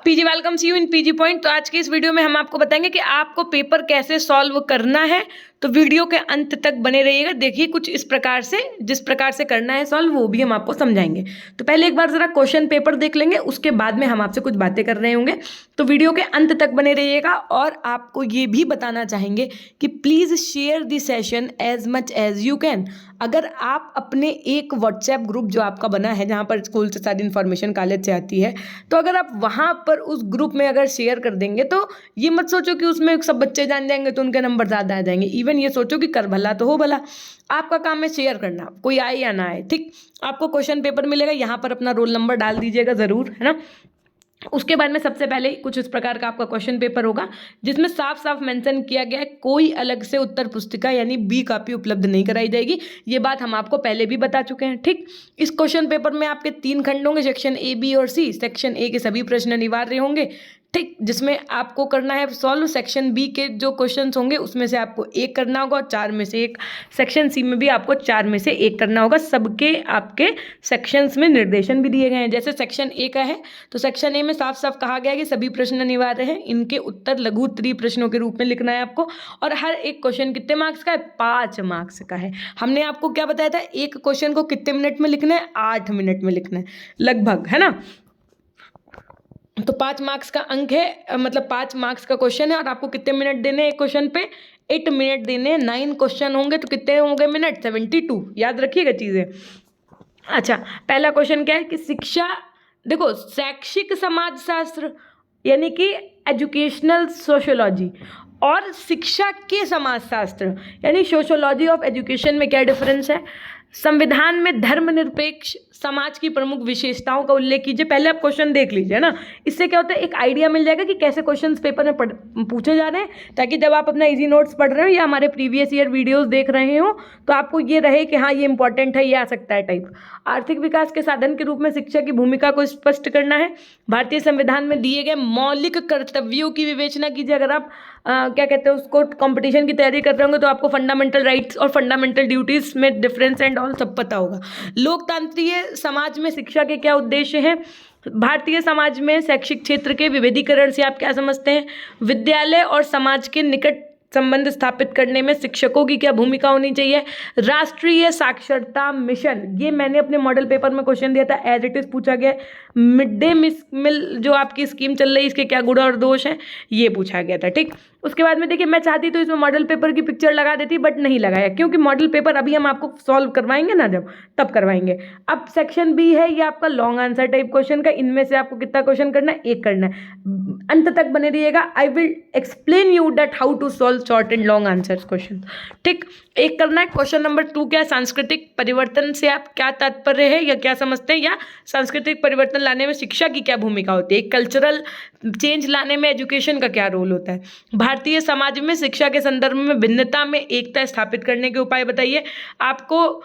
PG welcomes you in PG point. तो आज की इस वीडियो में हम आपको बताएंगे कि आपको पेपर कैसे सॉल्व करना है। तो वीडियो के अंत तक बने रहिएगा। देखिए कुछ इस प्रकार से, जिस प्रकार से करना है सॉल्व वो भी हम आपको समझाएंगे। तो पहले एक बार जरा क्वेश्चन पेपर देख लेंगे, उसके बाद में हम आपसे कुछ बातें कर रहे होंगे। तो वीडियो के अंत तक बने रहिएगा। और आपको ये भी बताना चाहेंगे कि please share the session as much as you can. अगर आप अपने एक व्हाट्सएप ग्रुप जो आपका बना है, जहाँ पर स्कूल से सारी इन्फॉर्मेशन कॉलेज से आती है, तो अगर आप वहाँ पर उस ग्रुप में अगर शेयर कर देंगे तो ये मत सोचो कि उसमें सब बच्चे जान जाएंगे तो उनके नंबर ज़्यादा आ जाएंगे। इवन ये सोचो कि कर भला तो हो भला। आपका काम है शेयर करना, कोई आए या ना आए। ठीक, आपको क्वेश्चन पेपर मिलेगा, यहाँ पर अपना रोल नंबर डाल दीजिएगा ज़रूर, है ना। उसके बाद में सबसे पहले कुछ इस प्रकार का आपका क्वेश्चन पेपर होगा, जिसमें साफ साफ मेंशन किया गया है कोई अलग से उत्तर पुस्तिका यानी बी कॉपी उपलब्ध नहीं कराई जाएगी। ये बात हम आपको पहले भी बता चुके हैं। ठीक, इस क्वेश्चन पेपर में आपके 3 खंड होंगे, सेक्शन ए, बी और सी। सेक्शन ए के सभी प्रश्न अनिवार्य होंगे, ठीक, जिसमें आपको करना है सॉल्व। सेक्शन बी के जो क्वेश्चंस होंगे उसमें से आपको 1 करना होगा और 4 में से 1। सेक्शन सी में भी आपको 4 में से 1 करना होगा। सबके आपके सेक्शंस में निर्देशन भी दिए गए हैं। जैसे सेक्शन ए का है तो सेक्शन ए में साफ साफ कहा गया है कि सभी प्रश्न अनिवार्य हैं, इनके उत्तर लघु उत्तरीय प्रश्नों के रूप में लिखना है आपको। और हर एक क्वेश्चन कितने मार्क्स का है? 5 मार्क्स का है। हमने आपको क्या बताया था, एक क्वेश्चन को कितने मिनट में लिखना है? 8 मिनट में लिखना है लगभग, है ना। तो 5 मार्क्स का अंक है, मतलब 5 मार्क्स का क्वेश्चन है। और आपको कितने मिनट देने हैं एक क्वेश्चन पे? 8 मिनट देने हैं। 9 क्वेश्चन होंगे तो कितने होंगे मिनट? 72। याद रखिएगा चीज़ें। अच्छा, पहला क्वेश्चन क्या है कि शिक्षा, देखो शैक्षिक समाजशास्त्र यानी कि एजुकेशनल सोशियोलॉजी और शिक्षा के समाजशास्त्र यानी सोशियोलॉजी ऑफ एजुकेशन में क्या डिफरेंस है? संविधान में धर्मनिरपेक्ष समाज की प्रमुख विशेषताओं का उल्लेख कीजिए। पहले आप क्वेश्चन देख लीजिए ना, इससे क्या होता है एक आइडिया मिल जाएगा कि कैसे क्वेश्चंस पेपर में पूछे जा रहे हैं, ताकि जब आप अपना इजी नोट्स पढ़ रहे हो या हमारे प्रीवियस ईयर वीडियोस देख रहे हो तो आपको ये रहे कि हाँ ये इंपॉर्टेंट है, ये आ सकता है टाइप। आर्थिक विकास के साधन के रूप में शिक्षा की भूमिका को स्पष्ट करना है। भारतीय संविधान में दिए गए मौलिक कर्तव्यों की विवेचना कीजिए। अगर आप क्या कहते हैं उसको, कंपटीशन की तैयारी कर रहे होंगे तो आपको फंडामेंटल राइट्स और फंडामेंटल ड्यूटीज में डिफरेंस एंड ऑल सब पता होगा। लोकतांत्रिक समाज में शिक्षा के क्या उद्देश्य हैं? भारतीय समाज में शैक्षिक क्षेत्र के विविधीकरण से आप क्या समझते हैं? विद्यालय और समाज के निकट संबंध स्थापित करने में शिक्षकों की क्या भूमिका होनी चाहिए? राष्ट्रीय साक्षरता मिशन, ये मैंने अपने मॉडल पेपर में क्वेश्चन दिया था, एज इट इज पूछा गया। मिड डे मील जो आपकी स्कीम चल रही है, इसके क्या गुण और दोष हैं, ये पूछा गया था। ठीक, उसके बाद में देखिए मैं चाहती तो इसमें मॉडल पेपर की पिक्चर लगा देती, बट नहीं लगाया, क्योंकि मॉडल पेपर अभी हम आपको सॉल्व करवाएंगे ना, जब तब करवाएंगे। अब सेक्शन बी है, ये आपका लॉन्ग आंसर टाइप क्वेश्चन का। इनमें से आपको कितना क्वेश्चन करना है? 1 करना है। अंत तक बने रहिएगा, I will explain you that how to solve short and long answers question. ठीक, 1 करना है। क्वेश्चन नंबर 2 क्या? सांस्कृतिक परिवर्तन से आप क्या तात्पर्य है या क्या समझते हैं, या सांस्कृतिक परिवर्तन लाने में शिक्षा की क्या भूमिका होती है? कल्चरल चेंज लाने में एजुकेशन का क्या रोल होता है? भारतीय समाज में शिक्षा के संदर्भ में भिन्नता में एकता स्थापित करने के उपाय बताइए। आपको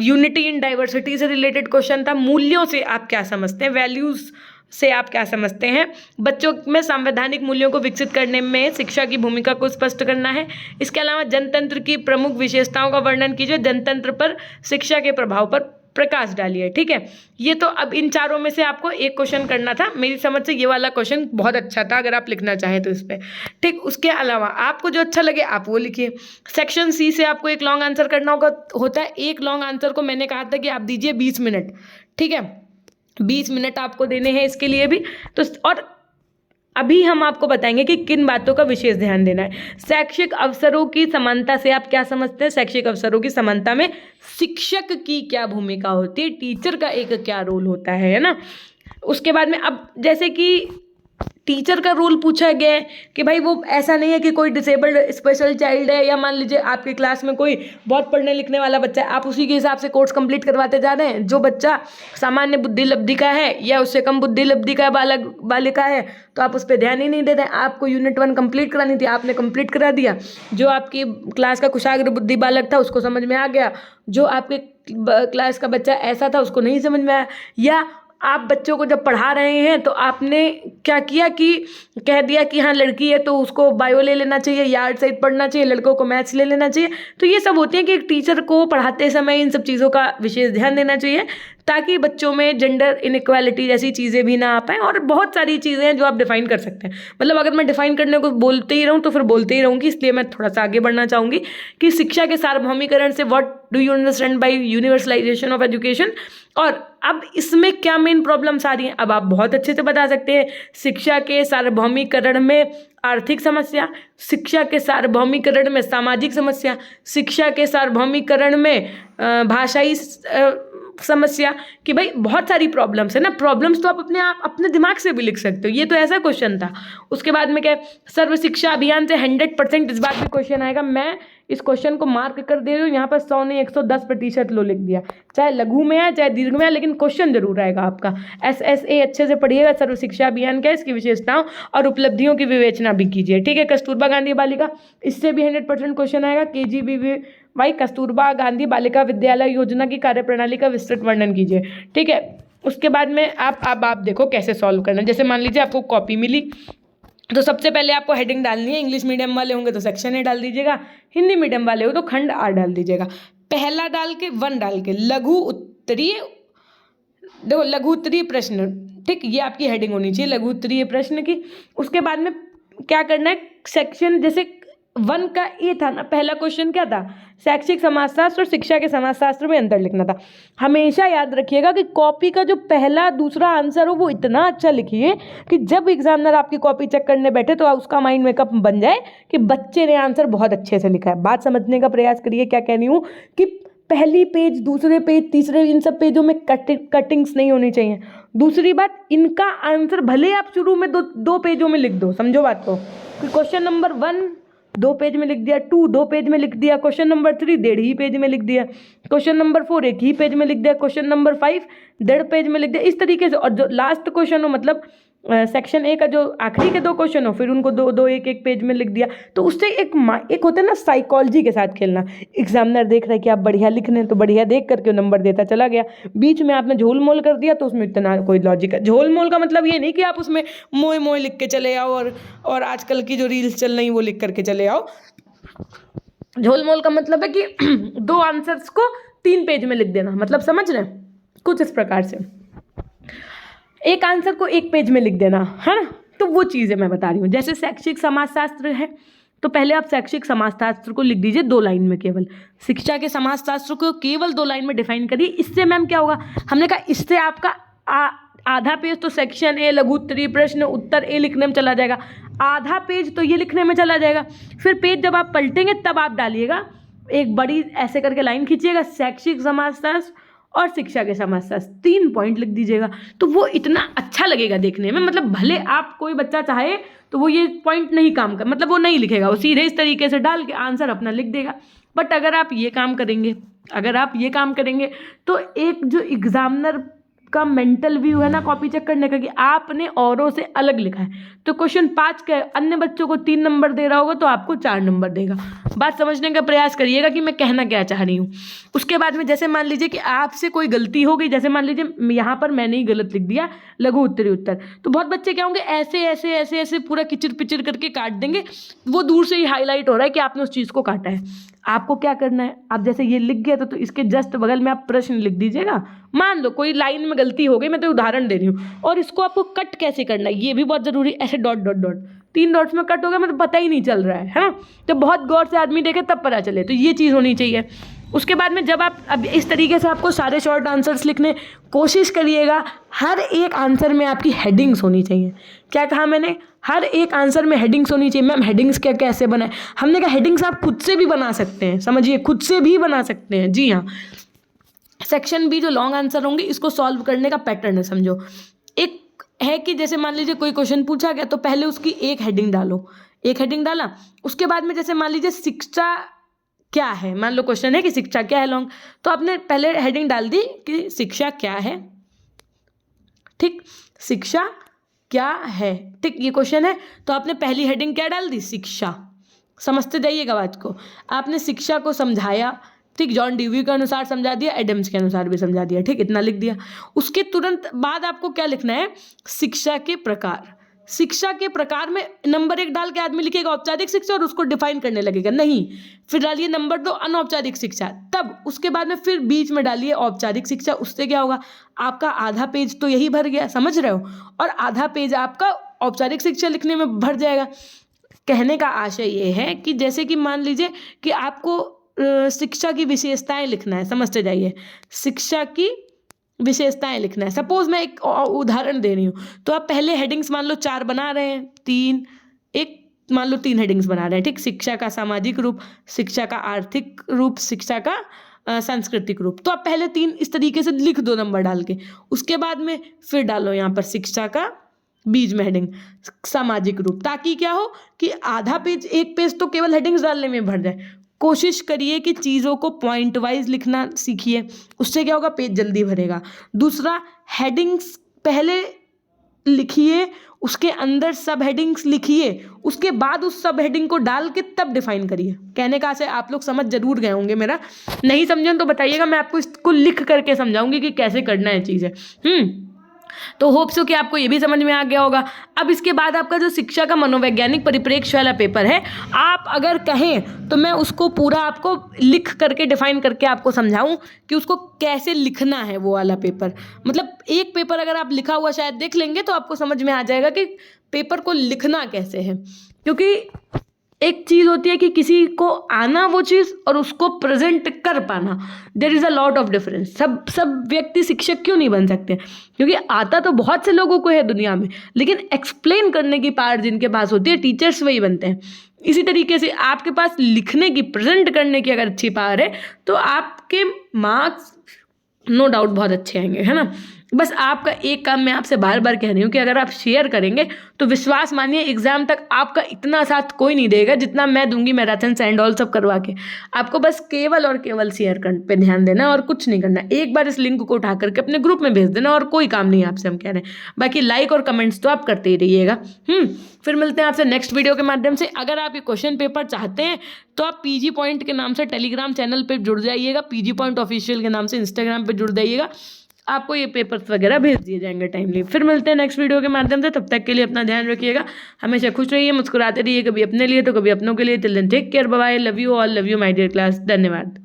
यूनिटी इन डाइवर्सिटी से रिलेटेड क्वेश्चन था। मूल्यों से आप क्या समझते हैं? वैल्यूज से आप क्या समझते हैं? बच्चों में संवैधानिक मूल्यों को विकसित करने में शिक्षा की भूमिका को स्पष्ट करना है। इसके अलावा जनतंत्र की प्रमुख विशेषताओं का वर्णन कीजिए। जनतंत्र पर शिक्षा के प्रभाव पर प्रकाश डालिए। ठीक है, ये तो अब इन चारों में से आपको 1 क्वेश्चन करना था। मेरी समझ से ये वाला क्वेश्चन बहुत अच्छा था, अगर आप लिखना चाहें तो इस पर। ठीक, उसके अलावा आपको जो अच्छा लगे आप वो लिखिए। सेक्शन सी से आपको 1 लॉन्ग आंसर करना होता है। 1 लॉन्ग आंसर को मैंने कहा था कि आप दीजिए 20 मिनट। ठीक है, 20 मिनट आपको देने हैं इसके लिए भी। तो और अभी हम आपको बताएंगे कि किन बातों का विशेष ध्यान देना है। शैक्षिक अवसरों की समानता से आप क्या समझते हैं? शैक्षिक अवसरों की समानता में शिक्षक की क्या भूमिका होती है? टीचर का एक क्या रोल होता है ना। उसके बाद में अब जैसे कि टीचर का रोल पूछा गया है कि भाई वो ऐसा नहीं है कि कोई डिसेबल्ड स्पेशल चाइल्ड है, या मान लीजिए आपकी क्लास में कोई बहुत पढ़ने लिखने वाला बच्चा है, आप उसी के हिसाब से कोर्स कंप्लीट करवाते जा रहे हैं। जो बच्चा सामान्य बुद्धि लब्धि का है या उससे कम बुद्धि लब्धि का बालक बालिका है तो आप उस पर ध्यान ही नहीं दे रहे हैं। आपको यूनिट 1 कंप्लीट करानी थी, आपने कंप्लीट करा दिया। जो आपकी क्लास का कुशाग्र बुद्धि बालक था उसको समझ में आ गया, जो आपके क्लास का बच्चा ऐसा था उसको नहीं समझ में आया। या आप बच्चों को जब पढ़ा रहे हैं तो आपने क्या किया कि कह दिया कि हाँ लड़की है तो उसको बायो ले लेना चाहिए या आर्ट साइड पढ़ना चाहिए, लड़कों को मैथ्स ले लेना चाहिए। तो ये सब होती है कि एक टीचर को पढ़ाते समय इन सब चीज़ों का विशेष ध्यान देना चाहिए। ताकि बच्चों में जेंडर इनइक्वालिटी जैसी चीज़ें भी ना आ पाएँ। और बहुत सारी चीज़ें हैं जो आप डिफाइन कर सकते हैं। मतलब अगर मैं डिफाइन करने को बोलते ही रहूँ तो फिर बोलते ही रहूँगी, इसलिए मैं थोड़ा सा आगे बढ़ना चाहूँगी कि शिक्षा के सार्वभौमिकरण से what do you understand by universalization of education. और अब इसमें क्या मेन प्रॉब्लम्स आ रही हैं, अब आप बहुत अच्छे से बता सकते हैं। शिक्षा के सार्वभौमिकरण में आर्थिक समस्या, शिक्षा के सार्वभौमिकरण में सामाजिक समस्या, शिक्षा के सार्वभौमिकरण में भाषाई समस्या, कि भाई बहुत सारी प्रॉब्लम्स है ना। प्रॉब्लम्स तो आप अपने दिमाग से भी लिख सकते हो, ये तो ऐसा क्वेश्चन था। उसके बाद में क्या, सर्व शिक्षा अभियान से 100% इस बात में क्वेश्चन आएगा। मैं इस क्वेश्चन को मार्क कर दे रही हूँ, यहाँ पर 100 ने 110% लो लिख दिया, चाहे लघु में है चाहे दीर्घ में है, लेकिन क्वेश्चन जरूर आएगा आपका। SSA अच्छे से पढ़िएगा, सर्व शिक्षा अभियान क्या है, इसकी विशेषताओं और उपलब्धियों की विवेचना भी कीजिए, ठीक है। कस्तूरबा गांधी बालिका, इससे भी 100% क्वेश्चन आएगा। KGBY कस्तूरबा गांधी बालिका विद्यालय योजना की कार्यप्रणाली का विस्तृत वर्णन कीजिए, ठीक है। उसके बाद में आप देखो कैसे सॉल्व करना है। जैसे मान लीजिए आपको कॉपी मिली, तो सबसे पहले आपको हेडिंग डालनी है। इंग्लिश मीडियम वाले होंगे तो सेक्शन ए डाल दीजिएगा, हिंदी मीडियम वाले हो तो खंड आ डाल दीजिएगा। पहला डाल के 1 डाल के लघु उत्तरीय, देखो लघु उत्तरीय प्रश्न, ठीक, ये आपकी हेडिंग होनी चाहिए लघु उत्तरीय प्रश्न की। उसके बाद में क्या करना है, सेक्शन जैसे 1 का ये था ना, पहला क्वेश्चन क्या था, शैक्षिक समाजशास्त्र और शिक्षा के समाजशास्त्र में अंतर लिखना था। हमेशा याद रखिएगा कि कॉपी का जो पहला दूसरा आंसर हो वो इतना अच्छा लिखिए कि जब एग्जामिनर आपकी कॉपी चेक करने बैठे तो उसका माइंड मेकअप बन जाए कि बच्चे ने आंसर बहुत अच्छे से लिखा है। बात समझने का प्रयास करिए क्या कह रही हूँ, कि पहली पेज, दूसरे पेज, तीसरे, इन सब पेजों में कटिंग्स नहीं होनी चाहिए। दूसरी बात, इनका आंसर भले आप शुरू में दो पेजों में लिख दो, समझो बात को, क्वेश्चन नंबर 1 2 पेज में लिख दिया, 2 2 पेज में लिख दिया, क्वेश्चन नंबर 3 1.5 ही पेज में लिख दिया, क्वेश्चन नंबर 4 1 ही पेज में लिख दिया, क्वेश्चन नंबर 5 1.5 पेज में लिख दिया, इस तरीके से। और जो लास्ट क्वेश्चन हो, मतलब सेक्शन ए का जो आखिरी के 2 क्वेश्चन हो, फिर उनको 2 1 पेज में लिख दिया। तो उससे एक होता है ना साइकोलॉजी के साथ खेलना। एग्जामिनर देख रहा है कि आप बढ़िया लिख रहे हैं तो बढ़िया देख करके नंबर देता चला गया। बीच में आपने झोल मोल कर दिया तो उसमें इतना कोई लॉजिक है। झोल मोल का मतलब ये नहीं कि आप उसमें मोए मोए लिख के चले आओ और आजकल की जो रील्स चल रही वो लिख करके चले आओ। झोल मोल का मतलब है कि 2 आंसर्स को 3 पेज में लिख देना, मतलब समझ रहे हैं, कुछ इस प्रकार से। एक आंसर को 1 पेज में लिख देना, है ना। तो वो चीज़ें मैं बता रही हूँ। जैसे शैक्षिक समाजशास्त्र है तो पहले आप शैक्षिक समाजशास्त्र को लिख दीजिए 2 लाइन में केवल। शिक्षा के समाजशास्त्र को केवल 2 लाइन में डिफाइन करिए। इससे मैम क्या होगा, हमने कहा इससे आपका आधा पेज तो सेक्शन ए लघु उत्तरीय प्रश्न उत्तर ए लिखने में चला जाएगा, आधा पेज तो ये लिखने में चला जाएगा। फिर पेज जब आप पलटेंगे तब आप डालिएगा एक बड़ी ऐसे करके लाइन खींचिएगा, शैक्षिक समाजशास्त्र और शिक्षा के समाजशास्त्र 3 पॉइंट लिख दीजिएगा। तो वो इतना अच्छा लगेगा देखने में, मतलब भले आप कोई बच्चा चाहे तो वो ये पॉइंट नहीं काम कर, मतलब वो नहीं लिखेगा, वो सीधे इस तरीके से डाल के आंसर अपना लिख देगा। बट अगर आप ये काम करेंगे तो एक जो एग्जामिनर का मेंटल व्यू है ना कॉपी चेक करने का, कि आपने औरों से अलग लिखा है, तो क्वेश्चन 5 के अन्य बच्चों को 3 नंबर दे रहा होगा तो आपको 4 नंबर देगा। बात समझने का प्रयास करिएगा कि मैं कहना क्या चाह रही हूँ। उसके बाद में जैसे मान लीजिए कि आपसे कोई गलती हो गई, जैसे मान लीजिए यहाँ पर मैंने ही गलत लिख दिया लघु उत्तरीय उत्तर, तो बहुत बच्चे क्या होंगे, ऐसे ऐसे ऐसे ऐसे पूरा किचिर पिचिर करके काट देंगे, वो दूर से ही हाईलाइट हो रहा है कि आपने उस चीज़ को काटा है। आपको क्या करना है, आप जैसे ये लिख गए तो इसके जस्ट बगल में आप प्रश्न लिख दीजिएगा। मान लो कोई लाइन में गलती हो गई, मैं तो उदाहरण दे रही हूँ, और इसको आपको कट कैसे करना है ये भी बहुत ज़रूरी। ऐसे डॉट डॉट डॉट 3 डॉट्स में कट हो गया, मतलब पता ही नहीं चल रहा है ना। तो बहुत गौर से आदमी देखे तब पता चले, तो ये चीज़ होनी चाहिए। उसके बाद में जब आप अब इस तरीके से आपको सारे शॉर्ट आंसर्स लिखने कोशिश करिएगा, हर एक आंसर में आपकी हेडिंग्स होनी चाहिए। क्या कहा मैंने, हर एक आंसर में हेडिंग्स होनी चाहिए। मैम हेडिंग्स क्या कैसे बनाए, हमने कहा हेडिंग्स आप खुद से भी बना सकते हैं, समझिए खुद से भी बना सकते हैं। जी हाँ, सेक्शन बी जो लॉन्ग आंसर होंगे इसको सॉल्व करने का पैटर्न है, समझो। एक है कि जैसे मान लीजिए कोई क्वेश्चन पूछा गया तो पहले उसकी एक हेडिंग डालो, एक हेडिंग डाला, उसके बाद में जैसे मान लीजिए शिक्षा क्या है, मान लो क्वेश्चन है कि शिक्षा क्या है लॉन्ग, तो आपने पहले हेडिंग डाल दी कि शिक्षा क्या है, ठीक, शिक्षा क्या है, ठीक, ये क्वेश्चन है तो आपने पहली हेडिंग क्या डाल दी, शिक्षा। समझते जाइएगा बात को। आपने शिक्षा को समझाया, ठीक, जॉन ड्यूवी के अनुसार समझा दिया, एडम्स के अनुसार भी समझा दिया, ठीक, इतना लिख दिया। उसके तुरंत बाद आपको क्या लिखना है, शिक्षा के प्रकार, शिक्षा के प्रकार में नंबर 1 डाल के आदमी लिखेगा औपचारिक शिक्षा और उसको डिफाइन करने लगेगा, नहीं। फिर डालिए नंबर 2 अनौपचारिक शिक्षा, तब उसके बाद में फिर बीच में डालिए औपचारिक शिक्षा। उससे क्या होगा, आपका आधा पेज तो यही भर गया, समझ रहे हो, और आधा पेज आपका औपचारिक शिक्षा लिखने में भर जाएगा। कहने का आशय ये है कि जैसे कि मान लीजिए कि आपको शिक्षा की विशेषताएं लिखना है, समझते जाइए, शिक्षा की विशेषताएं लिखना है। सपोज मैं एक उदाहरण दे रही हूँ, तो आप पहले हेडिंग्स मान लो 4 बना रहे हैं, 3 हेडिंग्स बना रहे हैं, ठीक। शिक्षा का सामाजिक रूप, शिक्षा का आर्थिक रूप, शिक्षा का सांस्कृतिक रूप। तो आप पहले 3 इस तरीके से लिख दो नंबर डाल के। उसके बाद में फिर डालो यहाँ पर शिक्षा का बीच में हेडिंग सामाजिक रूप, ताकि क्या हो कि आधा पेज, 1 पेज तो केवल हेडिंग्स डालने में भर जाए। कोशिश करिए कि चीज़ों को पॉइंट वाइज लिखना सीखिए, उससे क्या होगा, पेज जल्दी भरेगा। दूसरा, हेडिंग्स पहले लिखिए, उसके अंदर सब हेडिंग्स लिखिए, उसके बाद उस सब हेडिंग को डाल के तब डिफाइन करिए। कहने का से आप लोग समझ जरूर गए होंगे मेरा, नहीं समझे तो बताइएगा, मैं आपको इसको लिख करके समझाऊंगी कि कैसे करना है चीज़ें। तो होप सो कि आपको ये भी समझ में आ गया होगा। अब इसके बाद आपका जो शिक्षा का मनोवैज्ञानिक परिप्रेक्ष्य वाला पेपर है, आप अगर कहें तो मैं उसको पूरा आपको लिख करके डिफाइन करके आपको समझाऊं कि उसको कैसे लिखना है वो वाला पेपर। मतलब एक पेपर अगर आप लिखा हुआ शायद देख लेंगे तो आपको समझ में आ जाएगा कि पेपर को लिखना कैसे है। क्योंकि एक चीज़ होती है कि किसी को आना वो चीज़ और उसको प्रेजेंट कर पाना, there is a lot of difference. सब व्यक्ति शिक्षक क्यों नहीं बन सकते, क्योंकि आता तो बहुत से लोगों को है दुनिया में, लेकिन एक्सप्लेन करने की पावर जिनके पास होती है, टीचर्स वही बनते हैं। इसी तरीके से आपके पास लिखने की, प्रेजेंट करने की अगर अच्छी पावर है तो आपके मार्क्स नो डाउट बहुत अच्छे आएंगे, है ना। बस आपका एक काम मैं आपसे बार बार कह रही हूँ कि अगर आप शेयर करेंगे तो विश्वास मानिए एग्जाम तक आपका इतना साथ कोई नहीं देगा जितना मैं दूंगी मैराथन एंड ऑल सब करवा के। आपको बस केवल और केवल शेयर कर पे ध्यान देना और कुछ नहीं करना। एक बार इस लिंक को उठा करके अपने ग्रुप में भेज देना और कोई काम नहीं आपसे हम कह रहे हैं। बाकी लाइक और कमेंट्स तो आप करते ही रहिएगा। फिर मिलते हैं आपसे नेक्स्ट वीडियो के माध्यम से। अगर आप ये क्वेश्चन पेपर चाहते हैं तो आप पीजी पॉइंट के नाम से टेलीग्राम चैनल पर जुड़ जाइएगा, पीजी पॉइंट ऑफिशियल के नाम से इंस्टाग्राम पर जुड़ जाइएगा, आपको ये पेपर्स वगैरह भेज दिए जाएंगे टाइमली। फिर मिलते हैं नेक्स्ट वीडियो के माध्यम से, तब तक के लिए अपना ध्यान रखिएगा, हमेशा खुश रहिए, मुस्कुराते रहिए, कभी अपने लिए तो कभी अपनों के लिए। Till then take care, bye bye, love you all, love you my dear class, धन्यवाद।